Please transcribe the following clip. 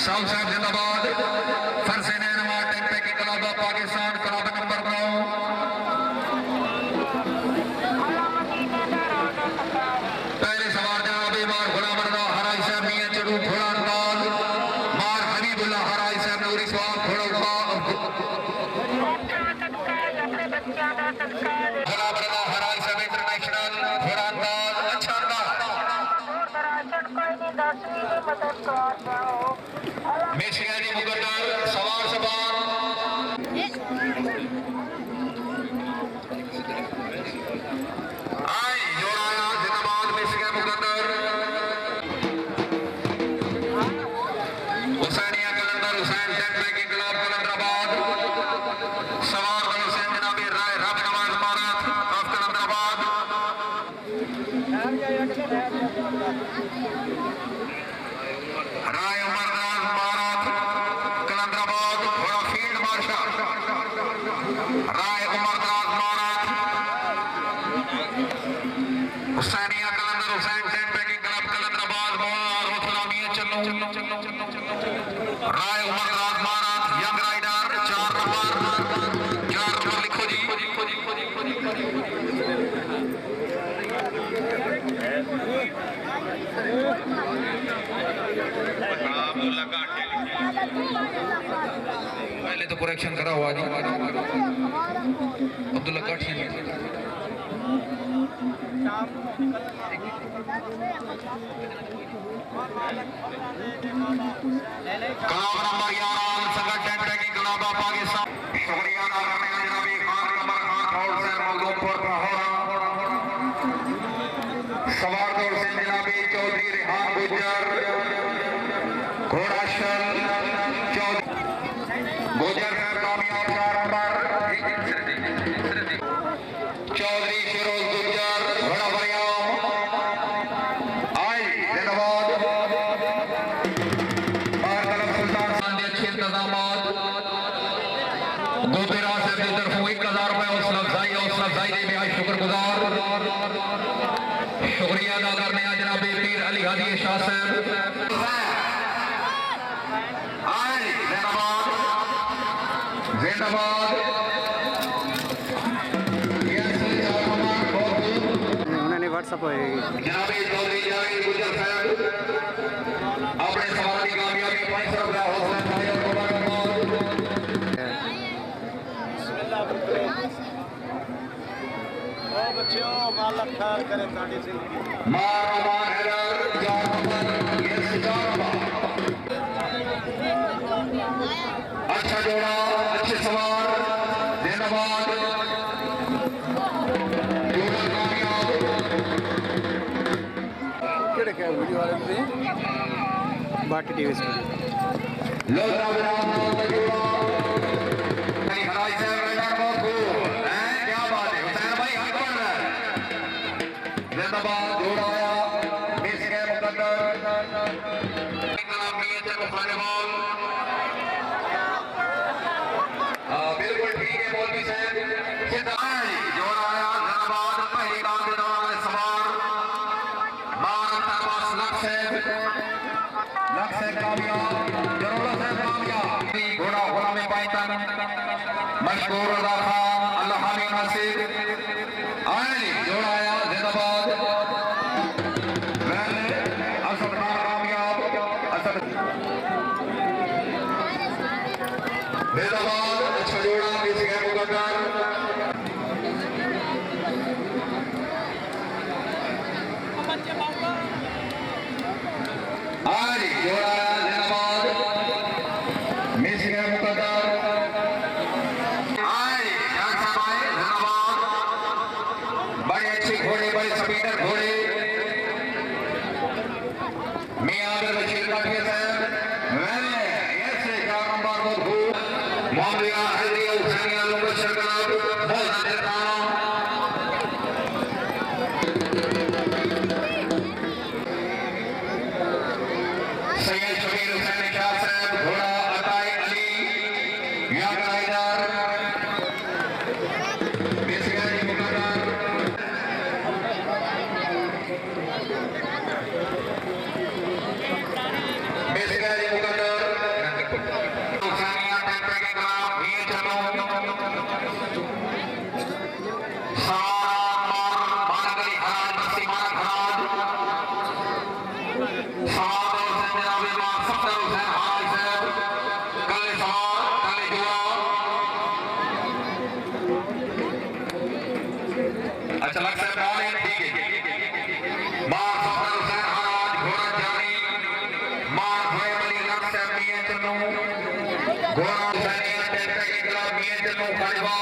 साहब साहब जिंदाबाद। फरसे नैनमा टेंपैगिंग क्लब पाकिस्तान क्लब नंबर 9। पहले सवार जनाब मार गुलाम रजा हराई साहब मियां चड़ू घोड़ा अंदाज मार हबीबुल्लाह हराई साहब नूरी स्वाब घोड़ा गुलाम रजा हराई साहब इंटरनेशनल घोड़ा अंदाज अच्छा अंदाज मिसगानी मुकद्दर सवार सवार आई जोड़ाया जिंदाबाद मिसगा मुकद्दर हुसैनिया कलंदर हुसैन टेंपैगिंग क्लब कलंदराबाद सवार हुसैन जनाबी राय रब नवाज मारात ऑफ कलंदराबाद राय उमरनाज मारात कलंदराबाद घोड़ा फील्ड मार्शल राय उमरनाज मारात हुसैनिया कलंदर हुसैन टेंपैगिंग क्लब कलंदराबाद बार वफलामिया चलो राय उमरनाज मारात यंग राइडर 4 नंबर लिखो जी पहले तो करेक्शन करा हुआ जी अब्दुल्ला काठी क्लब नंबर 11 संगठन टेंपैगिंग क्लब पाकिस्तान शुक्रिया अदा करने का जनाबी खान कमर खान फौज से मखदूमपुर लाहौर सवार दौर से जनाबी चौधरी रेहान गुजर घोड़ा शल गुजर साहब कामयाब 4 नंबर चौधरी फिरोज गुजर घोड़ा बरियाम आई जिंदाबाद बार कलम सुल्तान खान अच्छे इंतजाम गोपेरा साहब की तरफ 1000 रुपए हौसला अफजाई दे आज शुक्रगुजार शुक्रिया अदा करने जनाब पीर अली हादी शाह साहब जिंदाबाद उन्होंने व्हाट्सएप जनाब चौधरी जावेद गुजर साहब अपने सवाल की कामयाबी 500 रुपया हौसला बच्चों मालक खैर करे ताड़ी जिंदगी मार अमान हैदर 4 नंबर ये 4 नंबर अच्छा जोड़ा अच्छे सवार जिंदाबाद जोड़ा कामयाब केड़े क्या वीडियो वाले पे बाटी टीवी से लोधा विराम जोड़ा नहीं हराई से मैदान बहुत खूब हैं क्या बात है हुसैन भाई हाथ बढ़ रहा है जिंदाबाद जोड़ा आया मिस गए मुकद्दर कलाम लिए शा खानेवाल बिल्कुल ठीक है मौलवी साहब जिंदाबाद जोड़ा आया जिंदाबाद पहली बार दौरान सवार 12 लक्ष है कामयाब जरूरत है कामयाब घोड़ा घोड़ा में पाइतन मशहूर रजा खान अल्लाह हामी नासिर आई जोड़ा आया जिंदाबाद असद खान कामयाब असद जिंदाबाद अच्छा जोड़ा किसी गए मुकद्दर आज जोड़ा जिंदाबाद मिस गए मुकद्दर आज जिंदाबाद बड़े अच्छे घोड़े बड़े स्पीडर घोड़े मियां बशीर काठी साहब मैंने ऐसे 4 नंबर बहुत मामलिया हल्दिया हुसैनिया मुबशर क्लब बहुत देता सैयद शबीर हुसैन शाह साहब घोड़ा अताई अली यंग राइडर मिसगानी मुकद्दर मिसगानी मुकद्दर अच्छा लगता है बॉलिंग ठीक है मार सफर हुसैन हाज घोड़ा जानी मार होए वाली लगता है मियां चन्नू घोड़ा हुसैन टेंपैगिंग क्लब मियां चन्नू खड़वा